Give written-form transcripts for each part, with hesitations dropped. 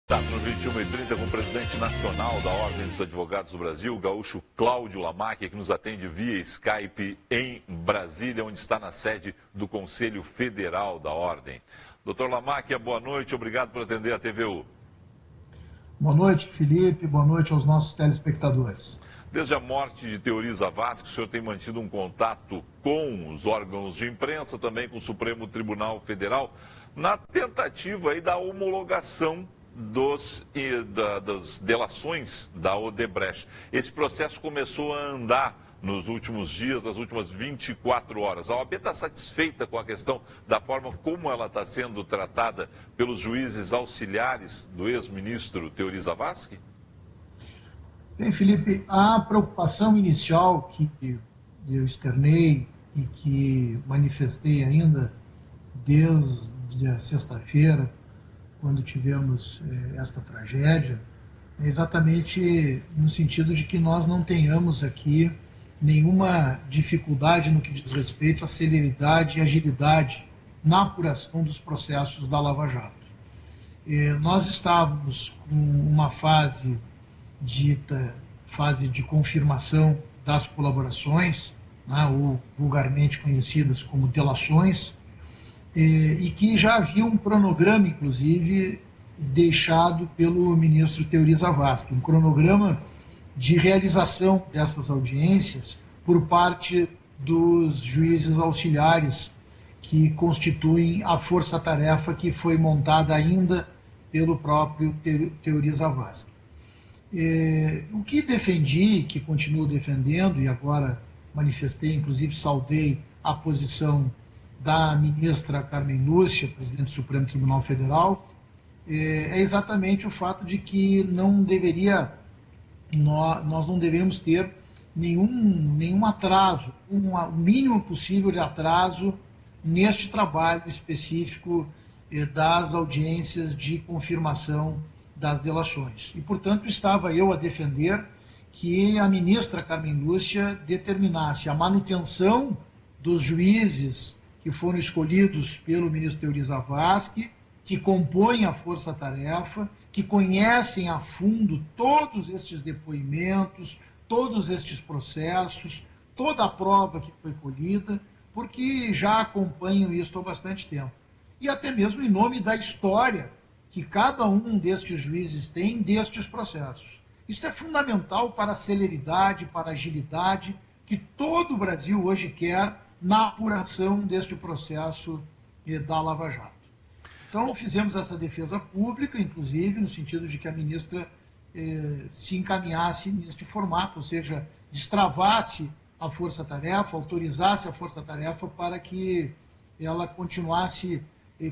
Estamos no 21h30 com o presidente nacional da Ordem dos Advogados do Brasil, o gaúcho Cláudio Lamaque, que nos atende via Skype em Brasília, onde está na sede do Conselho Federal da Ordem. Doutor Lamaque, boa noite, obrigado por atender a TVU. Boa noite, Felipe, boa noite aos nossos telespectadores. Desde a morte de Teori Zavascki, o senhor tem mantido um contato com os órgãos de imprensa, também com o Supremo Tribunal Federal, na tentativa aí da homologação das delações da Odebrecht. Esse processo começou a andar nos últimos dias, nas últimas 24 horas. A OAB está satisfeita com a questão da forma como ela está sendo tratada pelos juízes auxiliares do ex-ministro Teori Zavascki? Bem, Felipe, a preocupação inicial que eu externei e que manifestei ainda desde a sexta-feira, quando tivemos esta tragédia, é exatamente no sentido de que nós não tenhamos aqui nenhuma dificuldade no que diz respeito à celeridade e agilidade na apuração dos processos da Lava Jato. Nós estávamos com uma fase dita fase de confirmação das colaborações, né, ou vulgarmente conhecidas como delações, e que já havia um cronograma, inclusive, deixado pelo ministro Teori Zavascki, um cronograma de realização dessas audiências por parte dos juízes auxiliares que constituem a força-tarefa que foi montada ainda pelo próprio Teori Zavascki. O que defendi, que continuo defendendo, e agora manifestei, inclusive saudei a posição da ministra Carmen Lúcia, presidente do Supremo Tribunal Federal, é exatamente o fato de que nós não deveríamos ter nenhum atraso, o mínimo possível de atraso neste trabalho específico das audiências de confirmação das delações. E, portanto, estava eu a defender que a ministra Carmen Lúcia determinasse a manutenção dos juízes que foram escolhidos pelo ministro Teori Zavascki, que compõem a força-tarefa, que conhecem a fundo todos estes depoimentos, todos estes processos, toda a prova que foi colhida, porque já acompanham isso há bastante tempo. E até mesmo em nome da história que cada um destes juízes tem destes processos. Isso é fundamental para a celeridade, para a agilidade que todo o Brasil hoje quer na apuração deste processo da Lava Jato. Então, fizemos essa defesa pública, inclusive, no sentido de que a ministra se encaminhasse neste formato, ou seja, destravasse a força-tarefa, autorizasse a força-tarefa para que ela continuasse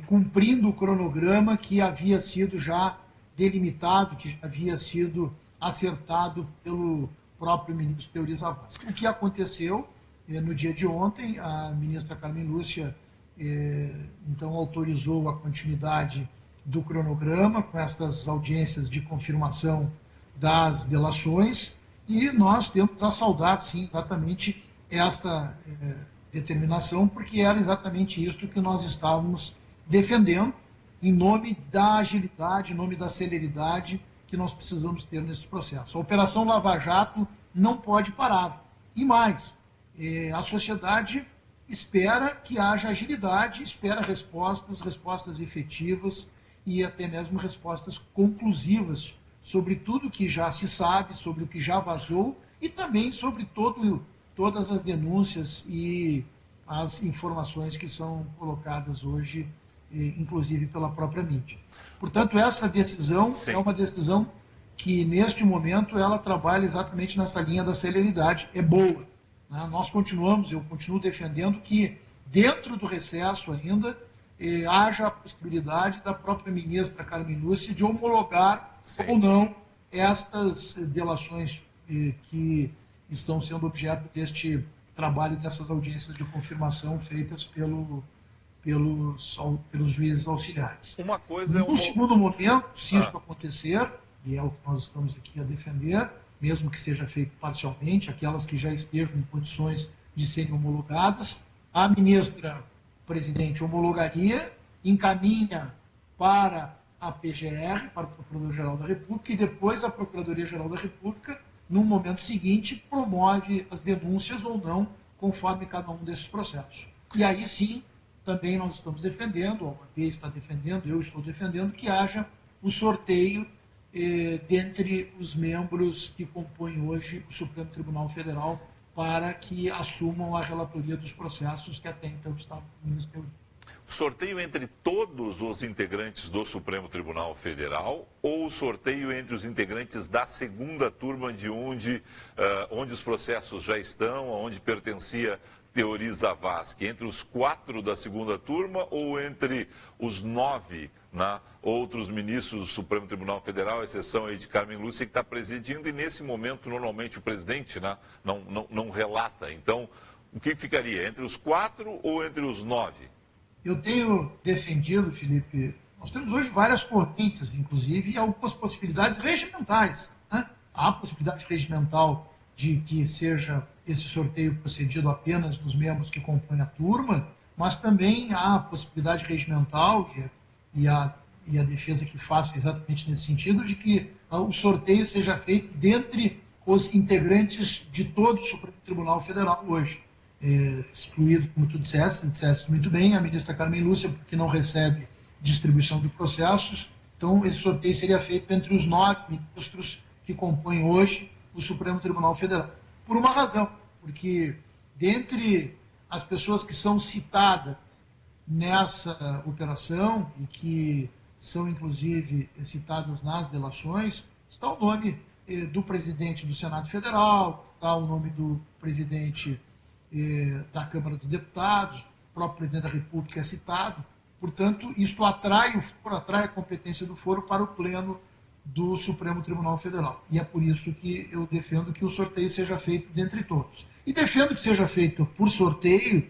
cumprindo o cronograma que havia sido já delimitado, que já havia sido acertado pelo próprio ministro Teori Zavascki. O que aconteceu no dia de ontem, a ministra Carmen Lúcia então autorizou a continuidade do cronograma com estas audiências de confirmação das delações e nós temos a saudar, sim, exatamente esta determinação, porque era exatamente isso que nós estávamos defendendo em nome da agilidade, em nome da celeridade que nós precisamos ter nesse processo. A Operação Lava Jato não pode parar. E mais, a sociedade espera que haja agilidade, espera respostas efetivas e até mesmo respostas conclusivas sobre tudo que já se sabe, sobre o que já vazou e também sobre todas as denúncias e as informações que são colocadas hoje, inclusive pela própria mídia. Portanto, essa decisão é uma decisão que, neste momento, ela trabalha exatamente nessa linha da celeridade. É boa. Né? Eu continuo defendendo que, dentro do recesso ainda, haja a possibilidade da própria ministra Carmen Lúcia de homologar ou não estas delações que estão sendo objeto deste trabalho, dessas audiências de confirmação feitas pelos juízes auxiliares. No segundo momento, se isso acontecer, e é o que nós estamos aqui a defender, mesmo que seja feito parcialmente, aquelas que já estejam em condições de serem homologadas, a ministra presidente homologaria, encaminha para à PGR, para o Procurador-Geral da República, e depois a Procuradoria-Geral da República, no momento seguinte, promove as denúncias ou não, conforme cada um desses processos. E aí sim, também nós estamos defendendo, a OAB está defendendo, eu estou defendendo, que haja o sorteio dentre os membros que compõem hoje o Supremo Tribunal Federal para que assumam a relatoria dos processos que até então estavam no Ministério. Sorteio entre todos os integrantes do Supremo Tribunal Federal ou sorteio entre os integrantes da segunda turma de onde os processos já estão, onde pertencia Teori Zavascki, entre os 4 da segunda turma ou entre os 9 outros ministros do Supremo Tribunal Federal, à exceção aí de Carmen Lúcia, que está presidindo, e nesse momento normalmente o presidente não relata. Então, o que ficaria? Entre os 4 ou entre os 9? Eu tenho defendido, Felipe, nós temos hoje várias correntes, inclusive, e algumas possibilidades regimentais. Há a possibilidade regimental de que seja esse sorteio procedido apenas dos membros que compõem a turma, mas também há a possibilidade regimental, e a defesa que faço exatamente nesse sentido, de que o sorteio seja feito dentre os integrantes de todo o Supremo Tribunal Federal hoje. Excluído, como tu disseste muito bem, a ministra Carmen Lúcia, porque não recebe distribuição de processos. Então, esse sorteio seria feito entre os 9 ministros que compõem hoje o Supremo Tribunal Federal. Por uma razão, porque dentre as pessoas que são citadas nessa operação e que são, inclusive, citadas nas delações, está o nome do presidente do Senado Federal, está o nome do presidente da Câmara dos Deputados, o próprio presidente da República é citado. Portanto, isto atrai a competência do foro para o pleno do Supremo Tribunal Federal. E é por isso que eu defendo que o sorteio seja feito dentre todos. E defendo que seja feito por sorteio,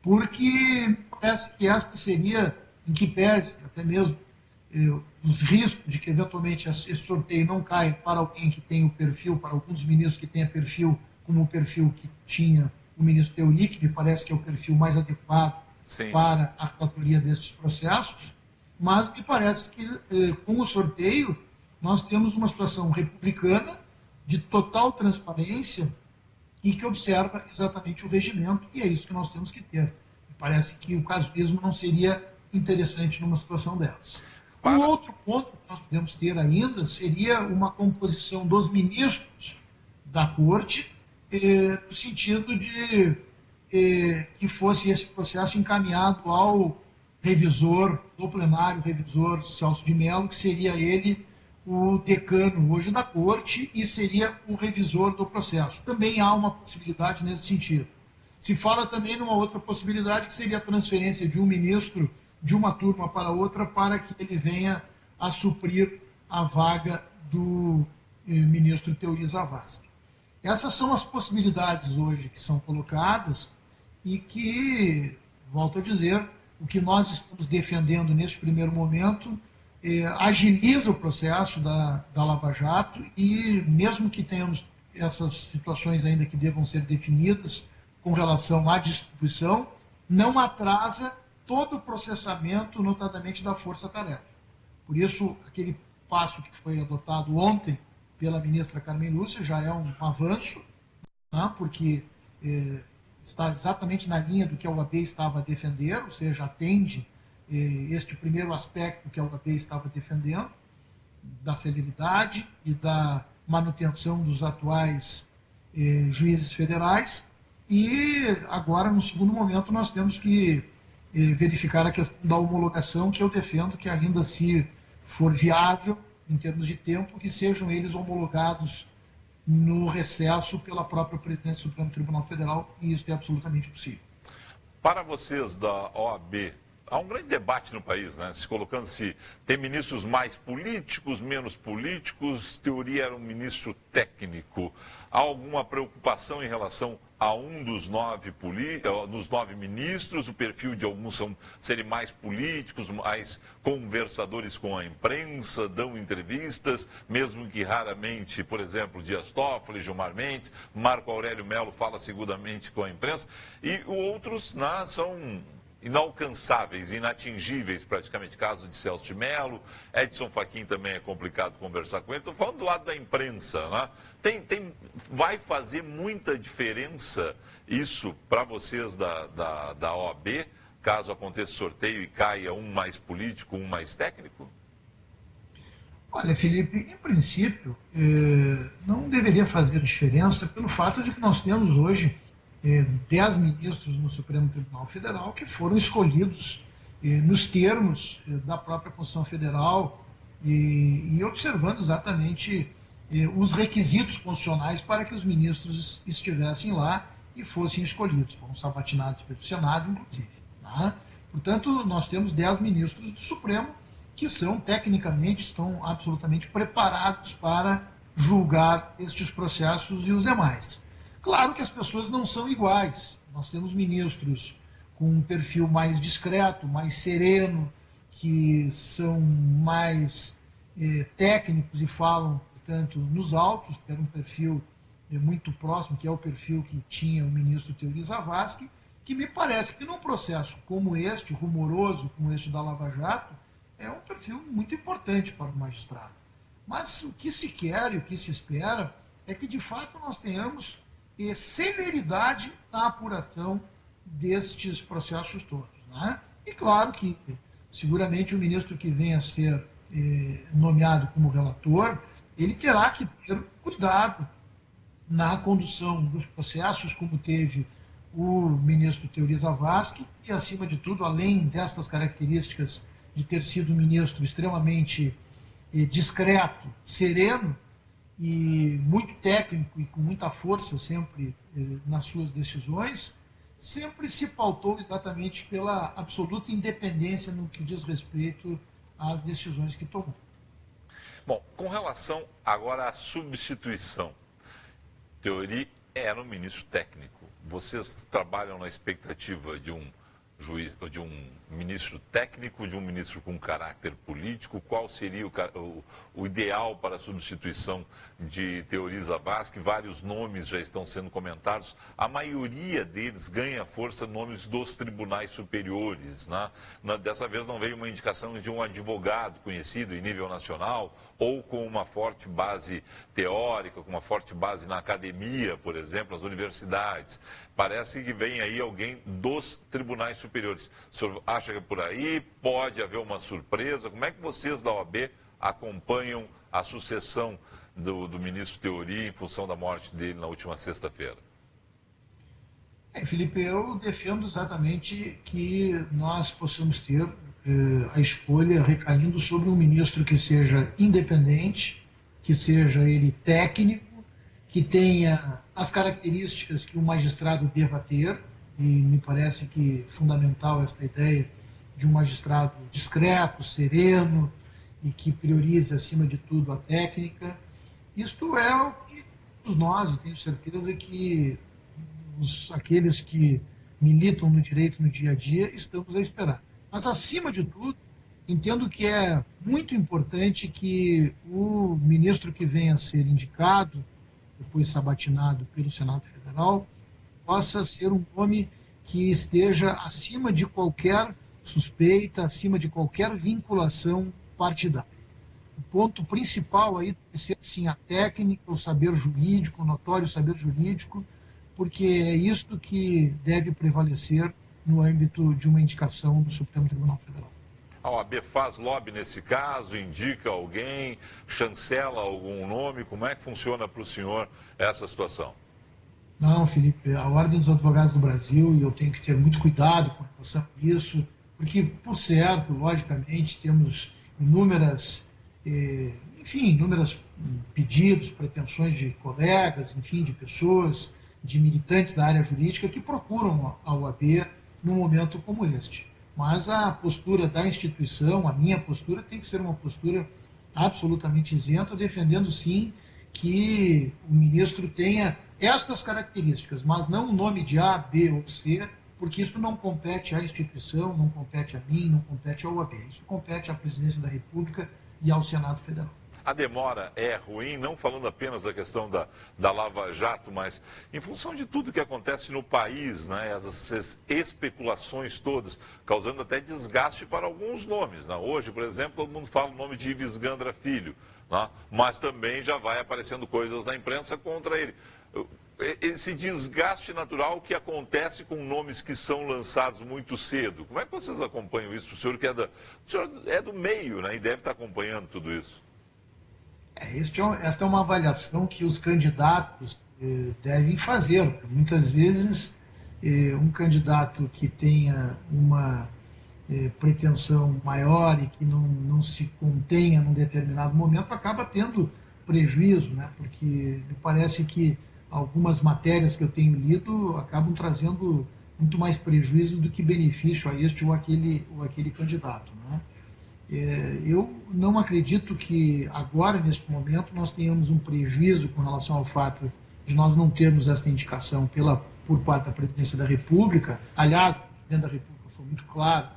porque parece que esta seria, em que pese, até mesmo, os riscos de que, eventualmente, esse sorteio não caia para alguém que tem o perfil, para alguns ministros que tenha perfil, como o perfil que tinha o ministro Teori, que me parece que é o perfil mais adequado Sim. para a relatoria destes processos, mas me parece que, com o sorteio, nós temos uma situação republicana, de total transparência, e que observa exatamente o regimento, e é isso que nós temos que ter. Me parece que o casuísmo não seria interessante numa situação dessas. Um outro ponto que nós podemos ter ainda seria uma composição dos ministros da Corte, no sentido de que fosse esse processo encaminhado ao revisor do plenário, revisor Celso de Mello, que seria ele o decano hoje da Corte e seria o revisor do processo. Também há uma possibilidade nesse sentido. Se fala também numa outra possibilidade, que seria a transferência de um ministro de uma turma para outra, para que ele venha a suprir a vaga do ministro Teori Zavascki. Essas são as possibilidades hoje que são colocadas e que, volto a dizer, o que nós estamos defendendo neste primeiro momento agiliza o processo da Lava Jato e, mesmo que tenhamos essas situações ainda que devam ser definidas com relação à distribuição, não atrasa todo o processamento, notadamente da força-tarefa. Por isso, aquele passo que foi adotado ontem pela ministra Carmen Lúcia já é um avanço, porque está exatamente na linha do que a OAB estava a defender, ou seja, atende este primeiro aspecto que a OAB estava defendendo, da celeridade e da manutenção dos atuais juízes federais. E agora, no segundo momento, nós temos que verificar a questão da homologação, que eu defendo que, ainda se for viável, em termos de tempo, que sejam eles homologados no recesso pela própria presidência do Supremo Tribunal Federal, e isso é absolutamente possível. Para vocês da OAB, há um grande debate no país, né? Se colocando se tem ministros mais políticos, menos políticos, Teori era um ministro técnico. Há alguma preocupação em relação a um dos 9 ministros? O perfil de alguns serem mais políticos, mais conversadores com a imprensa, dão entrevistas, mesmo que raramente, por exemplo, Dias Toffoli, Gilmar Mendes, Marco Aurélio Mello fala seguramente com a imprensa, e outros são inalcançáveis, inatingíveis praticamente. Caso de Celso de Mello, Edson Fachin também é complicado conversar com ele. Estou falando do lado da imprensa, né? Vai fazer muita diferença isso para vocês da OAB, caso aconteça sorteio e caia um mais político, um mais técnico? Olha, Felipe, em princípio, não deveria fazer diferença pelo fato de que nós temos hoje 10 ministros no Supremo Tribunal Federal que foram escolhidos nos termos da própria Constituição Federal e observando exatamente os requisitos constitucionais para que os ministros estivessem lá e fossem escolhidos. Foram sabatinados pelo Senado, inclusive. Tá? Portanto, nós temos 10 ministros do Supremo que tecnicamente, estão absolutamente preparados para julgar estes processos e os demais. Claro que as pessoas não são iguais. Nós temos ministros com um perfil mais discreto, mais sereno, que são mais técnicos e falam, portanto, nos autos, tem um perfil muito próximo, que é o perfil que tinha o ministro Teori Zavascki, que me parece que num processo como este, rumoroso, como este da Lava Jato, é um perfil muito importante para o magistrado. Mas o que se quer e o que se espera é que, de fato, nós tenhamos celeridade na apuração destes processos todos. Né? E claro que, seguramente, o ministro que venha a ser nomeado como relator, ele terá que ter cuidado na condução dos processos, como teve o ministro Teori Zavascki, e, acima de tudo, além destas características de ter sido um ministro extremamente discreto, sereno e muito técnico e com muita força sempre nas suas decisões, sempre se pautou exatamente pela absoluta independência no que diz respeito às decisões que tomou. Bom, com relação agora à substituição, Teori era um ministro técnico. Vocês trabalham na expectativa de um juiz, de um ministro técnico, de um ministro com caráter político? Qual seria o ideal para a substituição de Teori Zavascki? Vários nomes já estão sendo comentados. A maioria deles ganha força nomes dos tribunais superiores. Né? Dessa vez não veio uma indicação de um advogado conhecido em nível nacional ou com uma forte base teórica, com uma forte base na academia, por exemplo, as universidades. Parece que vem aí alguém dos tribunais superiores. O senhor acha que por aí pode haver uma surpresa? Como é que vocês da OAB acompanham a sucessão do ministro Teori em função da morte dele na última sexta-feira? Felipe, eu defendo exatamente que nós possamos ter a escolha recaindo sobre um ministro que seja independente, que seja ele técnico, que tenha as características que um magistrado deva ter, e me parece que é fundamental esta ideia de um magistrado discreto, sereno e que priorize, acima de tudo, a técnica. Isto é o que todos nós, eu tenho certeza que aqueles que militam no direito no dia a dia estamos a esperar. Mas, acima de tudo, entendo que é muito importante que o ministro que venha a ser indicado, depois sabatinado pelo Senado Federal, possa ser um nome que esteja acima de qualquer suspeita, acima de qualquer vinculação partidária. O ponto principal aí deve ser, sim, a técnica, o saber jurídico, o notório saber jurídico, porque é isto que deve prevalecer no âmbito de uma indicação do Supremo Tribunal Federal. A OAB faz lobby nesse caso, indica alguém, chancela algum nome? Como é que funciona para o senhor essa situação? Não, Felipe, a Ordem dos Advogados do Brasil, e eu tenho que ter muito cuidado com relação a isso, porque, por certo, logicamente, temos inúmeros pedidos, pretensões de colegas, enfim, de pessoas, de militantes da área jurídica que procuram a OAB num momento como este. Mas a postura da instituição, a minha postura, tem que ser uma postura absolutamente isenta, defendendo, sim, que o ministro tenha estas características, mas não o nome de A, B ou C, porque isso não compete à instituição, não compete a mim, não compete à OAB. Isso compete à Presidência da República e ao Senado Federal. a demora é ruim, não falando apenas da questão da Lava Jato, mas em função de tudo que acontece no país, né, essas especulações todas, causando até desgaste para alguns nomes. Né? Hoje, por exemplo, todo mundo fala o nome de Ives Gandra Filho, né? Mas também já vai aparecendo coisas na imprensa contra ele. Esse desgaste natural que acontece com nomes que são lançados muito cedo. Como é que vocês acompanham isso? O senhor o senhor é do meio, né, e deve estar acompanhando tudo isso. Esta é uma avaliação que os candidatos devem fazer. Muitas vezes, um candidato que tenha uma pretensão maior e que não se contenha num determinado momento acaba tendo prejuízo, né? Porque me parece que algumas matérias que eu tenho lido acabam trazendo muito mais prejuízo do que benefício a este ou aquele candidato, né? Eu não acredito que agora, neste momento, nós tenhamos um prejuízo com relação ao fato de nós não termos esta indicação por parte da Presidência da República. Aliás, o Presidente da República foi muito claro,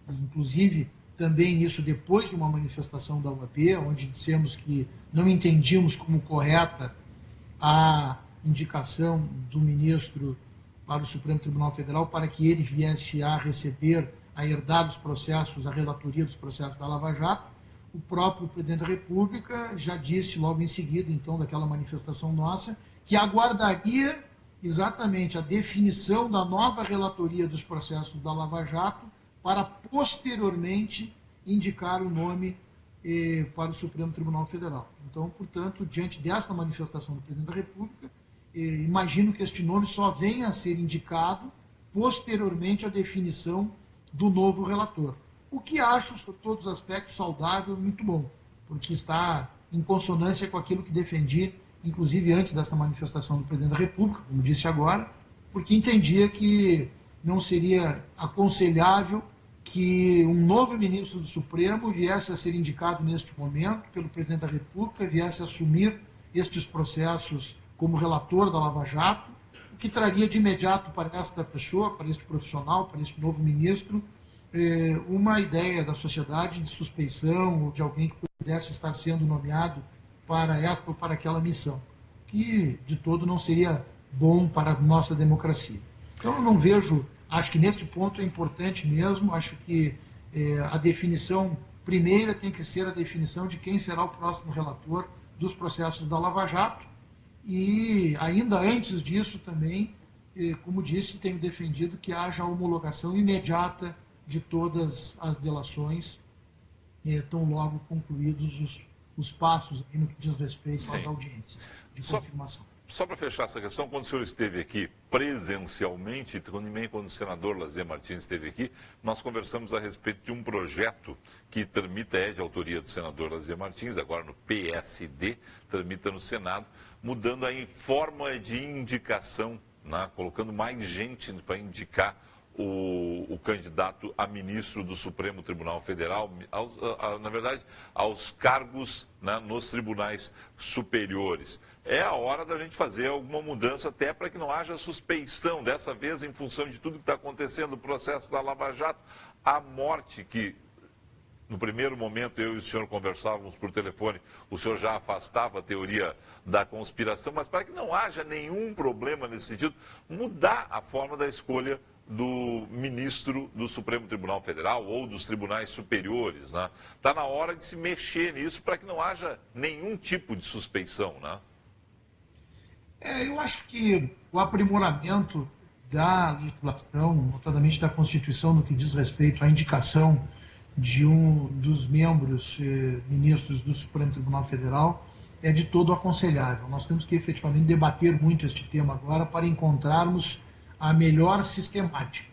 inclusive também isso depois de uma manifestação da UAB, onde dissemos que não entendíamos como correta a indicação do ministro para o Supremo Tribunal Federal para que ele viesse a receber, a herdar os processos, a relatoria dos processos da Lava Jato. O próprio Presidente da República já disse logo em seguida, então, daquela manifestação nossa, que aguardaria exatamente a definição da nova relatoria dos processos da Lava Jato para posteriormente indicar o nome para o Supremo Tribunal Federal. Então, portanto, diante desta manifestação do Presidente da República, imagino que este nome só venha a ser indicado posteriormente à definição do novo relator. O que acho, sob todos os aspectos, saudável e muito bom, porque está em consonância com aquilo que defendi, inclusive antes dessa manifestação do Presidente da República, como disse agora, porque entendia que não seria aconselhável que um novo ministro do Supremo viesse a ser indicado neste momento pelo Presidente da República, viesse a assumir estes processos como relator da Lava Jato, o que traria de imediato para esta pessoa, para este profissional, para este novo ministro, uma ideia da sociedade de suspeição ou de alguém que pudesse estar sendo nomeado para esta ou para aquela missão, que de todo não seria bom para a nossa democracia. Então eu não vejo, acho que nesse ponto é importante mesmo, acho que a definição primeira tem que ser a definição de quem será o próximo relator dos processos da Lava Jato, e ainda antes disso também, como disse, tenho defendido que haja a homologação imediata de todas as delações, tão logo concluídos os passos no que diz respeito às audiências de confirmação. Só para fechar essa questão, quando o senhor esteve aqui presencialmente, também quando o senador Lazier Martins esteve aqui, nós conversamos a respeito de um projeto que é de autoria do senador Lazier Martins, agora no PSD, tramita no Senado, mudando a forma de indicação, né, colocando mais gente para indicar o candidato a ministro do Supremo Tribunal Federal, na verdade, aos cargos, né, nos tribunais superiores. É a hora da gente fazer alguma mudança até para que não haja suspeição, dessa vez em função de tudo que está acontecendo, o processo da Lava Jato, a morte que, no primeiro momento, eu e o senhor conversávamos por telefone, o senhor já afastava a teoria da conspiração, mas para que não haja nenhum problema nesse sentido, mudar a forma da escolha do ministro do Supremo Tribunal Federal ou dos tribunais superiores, né? Está na hora de se mexer nisso para que não haja nenhum tipo de suspeição, né? Eu acho que o aprimoramento da legislação, notadamente da Constituição, no que diz respeito à indicação de um dos membros ministros do Supremo Tribunal Federal é de todo aconselhável. Nós temos que efetivamente debater muito este tema agora para encontrarmos a melhor sistemática.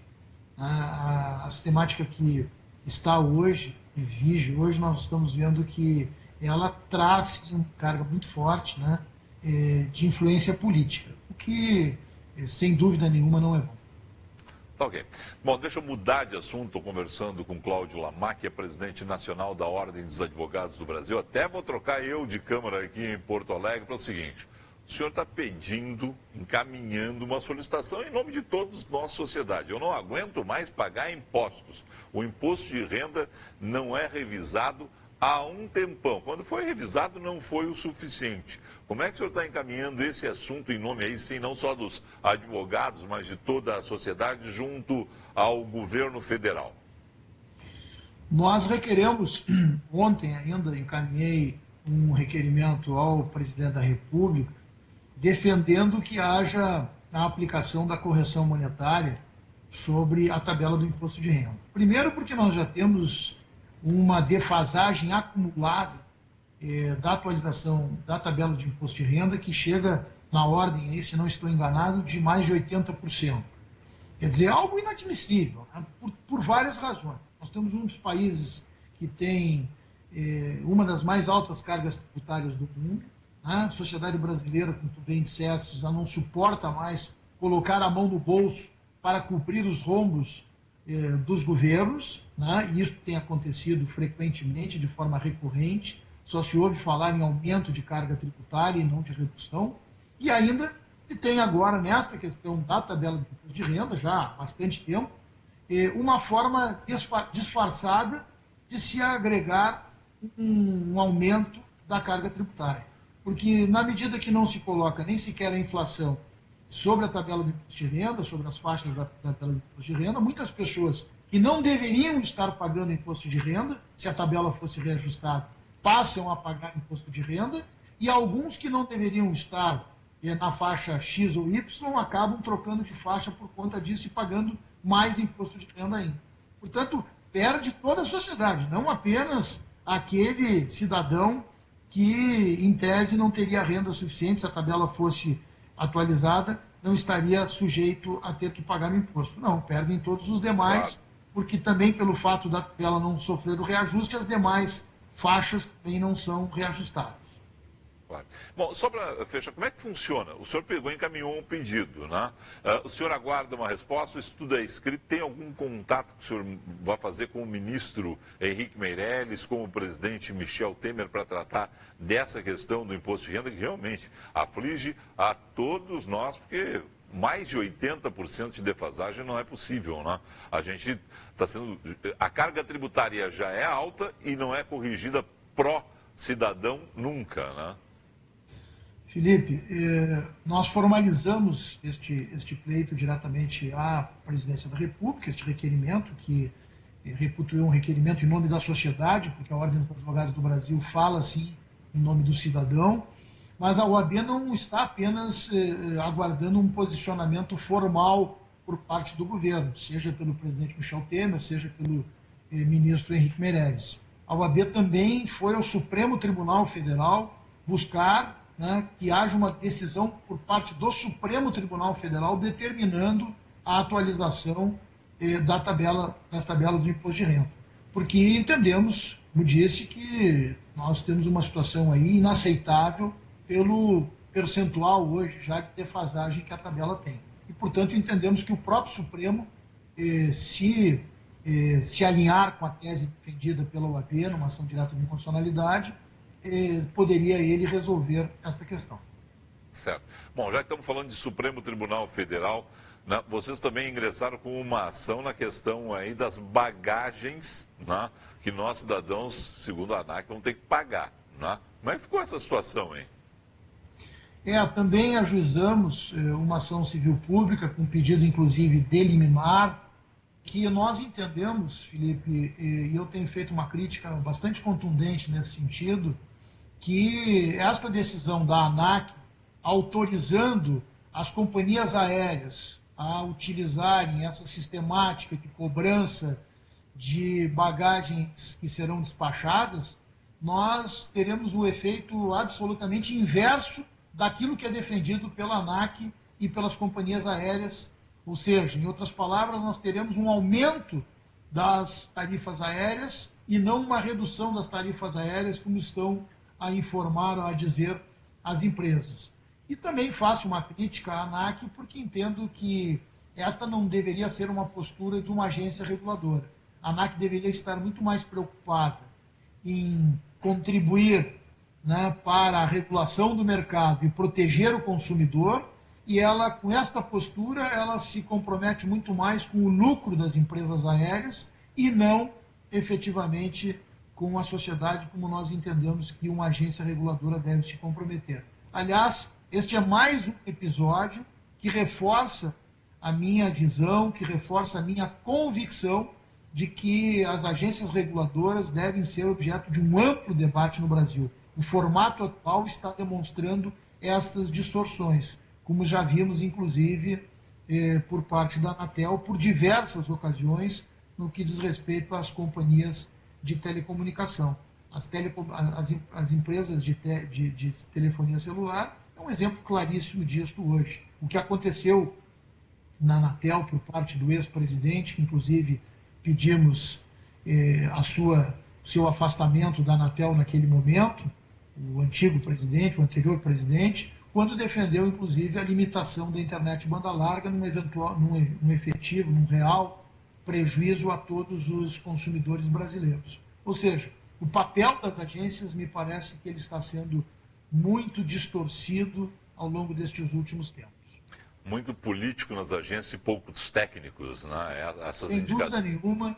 A sistemática que está hoje, e vige hoje, nós estamos vendo que ela traz uma carga muito forte, né, de influência política, o que, sem dúvida nenhuma, não é bom. Tá ok. Bom, deixa eu mudar de assunto. Estou conversando com Cláudio Lamar, que é presidente nacional da Ordem dos Advogados do Brasil. Até vou trocar eu de câmara aqui em Porto Alegre para o seguinte. O senhor está pedindo, encaminhando uma solicitação em nome de todos nós, sociedade. Eu não aguento mais pagar impostos. O imposto de renda não é revisado há um tempão. Quando foi revisado, não foi o suficiente. Como é que o senhor está encaminhando esse assunto em nome aí, sim, não só dos advogados, mas de toda a sociedade, junto ao governo federal? Nós requeremos, ontem ainda encaminhei um requerimento ao presidente da República, defendendo que haja a aplicação da correção monetária sobre a tabela do imposto de renda. Primeiro porque nós já temos uma defasagem acumulada da atualização da tabela de imposto de renda que chega na ordem, aí, se não estou enganado, de mais de 80%. Quer dizer, algo inadmissível, né? por várias razões. Nós temos um dos países que tem uma das mais altas cargas tributárias do mundo. A sociedade brasileira, como tu bem disseste, já não suporta mais colocar a mão no bolso para cobrir os rombos dos governos, né? E isso tem acontecido frequentemente, de forma recorrente. Só se ouve falar em aumento de carga tributária e não de redução. E ainda se tem agora, nesta questão da tabela de imposto de renda, já há bastante tempo, uma forma disfarçada de se agregar um aumento da carga tributária. Porque na medida que não se coloca nem sequer a inflação sobre a tabela do imposto de renda, sobre as faixas da tabela do imposto de renda, muitas pessoas que não deveriam estar pagando imposto de renda, se a tabela fosse reajustada, passam a pagar imposto de renda, e alguns que não deveriam estar na faixa X ou Y acabam trocando de faixa por conta disso e pagando mais imposto de renda ainda. Portanto, perde toda a sociedade, não apenas aquele cidadão que, em tese, não teria renda suficiente, se a tabela fosse atualizada, não estaria sujeito a ter que pagar o imposto. Não, perdem todos os demais, porque também pelo fato da tabela não sofrer o reajuste, as demais faixas também não são reajustadas. Claro. Bom, só para fechar, como é que funciona? O senhor pegou e encaminhou um pedido, né? O senhor aguarda uma resposta, isso tudo é escrito, tem algum contato que o senhor vai fazer com o ministro Henrique Meirelles, com o presidente Michel Temer, para tratar dessa questão do imposto de renda, que realmente aflige a todos nós, porque mais de 80% de defasagem não é possível, né? A gente está sendo... A carga tributária já é alta e não é corrigida pró-cidadão nunca, né? Felipe, nós formalizamos este pleito diretamente à Presidência da República, este requerimento, que reputou um requerimento em nome da sociedade, porque a Ordem dos Advogados do Brasil fala, sim, em nome do cidadão, mas a OAB não está apenas aguardando um posicionamento formal por parte do governo, seja pelo presidente Michel Temer, seja pelo ministro Henrique Meirelles. A OAB também foi ao Supremo Tribunal Federal buscar, né, que haja uma decisão por parte do Supremo Tribunal Federal determinando a atualização das tabelas do imposto de renda. Porque entendemos, como disse, que nós temos uma situação aí inaceitável pelo percentual hoje já de defasagem que a tabela tem. E, portanto, entendemos que o próprio Supremo, se alinhar com a tese defendida pela OAB numa ação direta de inconstitucionalidade, poderia ele resolver esta questão. Certo. Bom, já que estamos falando de Supremo Tribunal Federal, né, vocês também ingressaram com uma ação na questão aí das bagagens, né, que nós cidadãos, segundo a ANAC, vão ter que pagar. Né? Como é que ficou essa situação, hein? Também ajuizamos uma ação civil pública, com pedido, inclusive, de liminar, que nós entendemos, Felipe, e eu tenho feito uma crítica bastante contundente nesse sentido, que esta decisão da ANAC, autorizando as companhias aéreas a utilizarem essa sistemática de cobrança de bagagens que serão despachadas, nós teremos o efeito absolutamente inverso daquilo que é defendido pela ANAC e pelas companhias aéreas. Ou seja, em outras palavras, nós teremos um aumento das tarifas aéreas e não uma redução das tarifas aéreas, como estão a informar ou a dizer as empresas. E também faço uma crítica à ANAC, porque entendo que esta não deveria ser uma postura de uma agência reguladora. A ANAC deveria estar muito mais preocupada em contribuir, né, para a regulação do mercado e proteger o consumidor, e ela, com esta postura, ela se compromete muito mais com o lucro das empresas aéreas e não, efetivamente, com a sociedade como nós entendemos que uma agência reguladora deve se comprometer. Aliás, este é mais um episódio que reforça a minha visão, que reforça a minha convicção de que as agências reguladoras devem ser objeto de um amplo debate no Brasil. O formato atual está demonstrando estas distorções, como já vimos, inclusive, por parte da Anatel, por diversas ocasiões, no que diz respeito às companhias de telecomunicação. As empresas de telefonia celular é um exemplo claríssimo disso hoje. O que aconteceu na Anatel por parte do ex-presidente, que inclusive pedimos seu afastamento da Anatel naquele momento, o antigo presidente, o anterior presidente, quando defendeu, inclusive, a limitação da internet banda larga num efetivo, num real prejuízo a todos os consumidores brasileiros. Ou seja, o papel das agências me parece que ele está sendo muito distorcido ao longo destes últimos tempos. Muito político nas agências e poucos técnicos, né? Sem dúvida nenhuma,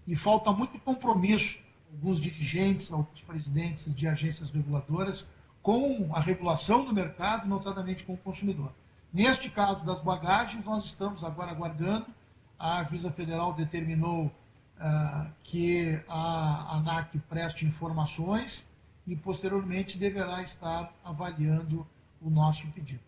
e falta muito compromisso alguns dirigentes, alguns presidentes de agências reguladoras com a regulação do mercado, notadamente com o consumidor. Neste caso das bagagens, nós estamos agora aguardando. A juíza federal determinou que a ANAC preste informações e, posteriormente, deverá estar avaliando o nosso pedido.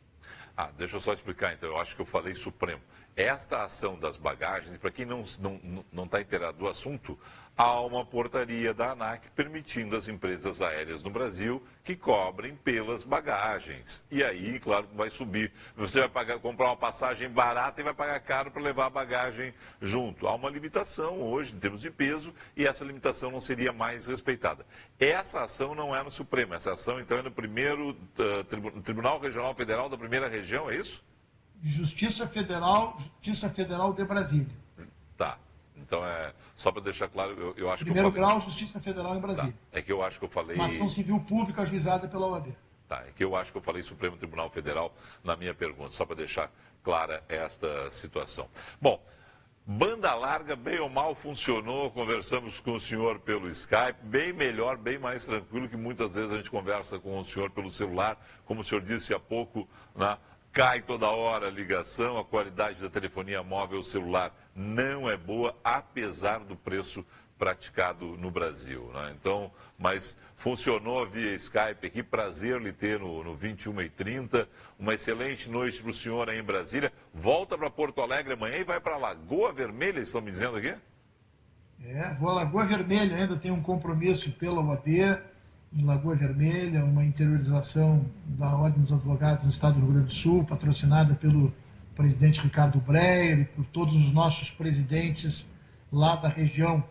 Deixa eu só explicar, então. Eu acho que eu falei Supremo. Esta ação das bagagens, para quem não está inteirado do assunto, há uma portaria da ANAC permitindo às empresas aéreas no Brasil que cobrem pelas bagagens. E aí, claro, vai subir. Você vai comprar uma passagem barata e vai pagar caro para levar a bagagem junto. Há uma limitação hoje, em termos de peso, e essa limitação não seria mais respeitada. Essa ação não é no Supremo. Essa ação, então, é no Tribunal Regional Federal da Primeira Região, é isso? Justiça Federal de Brasília. Tá. Então, só para deixar claro, eu acho Primeiro que eu falei... grau, Justiça Federal em Brasília. Tá. É que eu acho que eu falei... Uma ação civil pública ajuizada pela OAB. Tá, é que eu acho que eu falei Supremo Tribunal Federal na minha pergunta, só para deixar clara esta situação. Bom, banda larga, bem ou mal, funcionou, conversamos com o senhor pelo Skype, bem melhor, bem mais tranquilo que muitas vezes a gente conversa com o senhor pelo celular, como o senhor disse há pouco, né? Cai toda hora a ligação, a qualidade da telefonia móvel celular não é boa, apesar do preço praticado no Brasil, né? Então, mas funcionou via Skype aqui, prazer lhe ter no 21h30, uma excelente noite para o senhor aí em Brasília, volta para Porto Alegre amanhã e vai para Lagoa Vermelha, estão me dizendo aqui? Vou a Lagoa Vermelha, ainda tenho um compromisso pela OAB, em Lagoa Vermelha, uma interiorização da Ordem dos Advogados no Estado do Rio Grande do Sul, patrocinada pelo presidente Ricardo Breyer e por todos os nossos presidentes lá da região.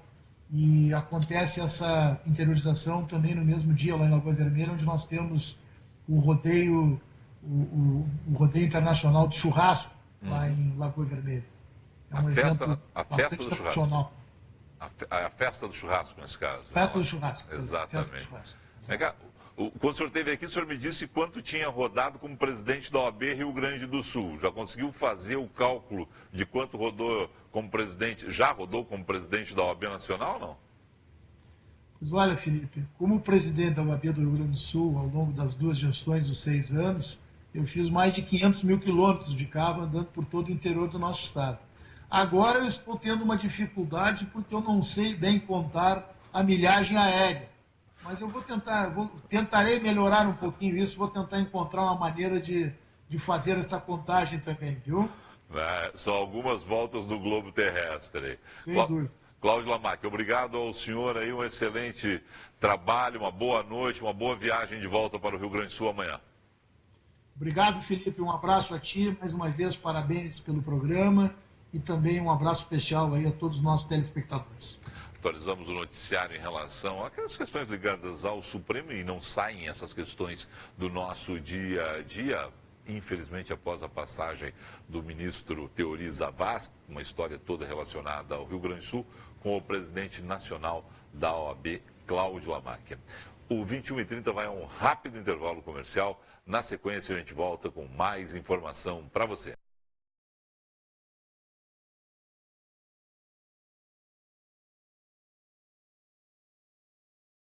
E acontece essa interiorização também no mesmo dia lá em Lagoa Vermelha, onde nós temos o rodeio, o rodeio internacional de churrasco lá em Lagoa Vermelha. É um festa do churrasco. A festa do churrasco, nesse caso. Festa do churrasco. Exatamente. Quando o senhor esteve aqui, o senhor me disse quanto tinha rodado como presidente da OAB Rio Grande do Sul. Já conseguiu fazer o cálculo de quanto rodou como presidente? Já rodou como presidente da OAB Nacional ou não? Pois olha, Felipe, como presidente da OAB do Rio Grande do Sul, ao longo das 2 gestões dos 6 anos, eu fiz mais de 500 mil quilômetros de carro andando por todo o interior do nosso estado. Agora eu estou tendo uma dificuldade porque eu não sei bem contar a milhagem aérea. Mas eu tentarei melhorar um pouquinho isso, vou tentar encontrar uma maneira de fazer esta contagem também, viu? São algumas voltas do globo terrestre. Sem dúvida. Cláudio Lamaque, obrigado ao senhor aí, um excelente trabalho, uma boa noite, uma boa viagem de volta para o Rio Grande do Sul amanhã. Obrigado, Felipe, um abraço a ti, mais uma vez parabéns pelo programa e também um abraço especial aí a todos os nossos telespectadores. Atualizamos o noticiário em relação àquelas questões ligadas ao Supremo e não saem essas questões do nosso dia a dia. Infelizmente, após a passagem do ministro Teori Zavascki, uma história toda relacionada ao Rio Grande do Sul, com o presidente nacional da OAB, Cláudio Lamaque. O 21h30 vai a um rápido intervalo comercial. Na sequência, a gente volta com mais informação para você.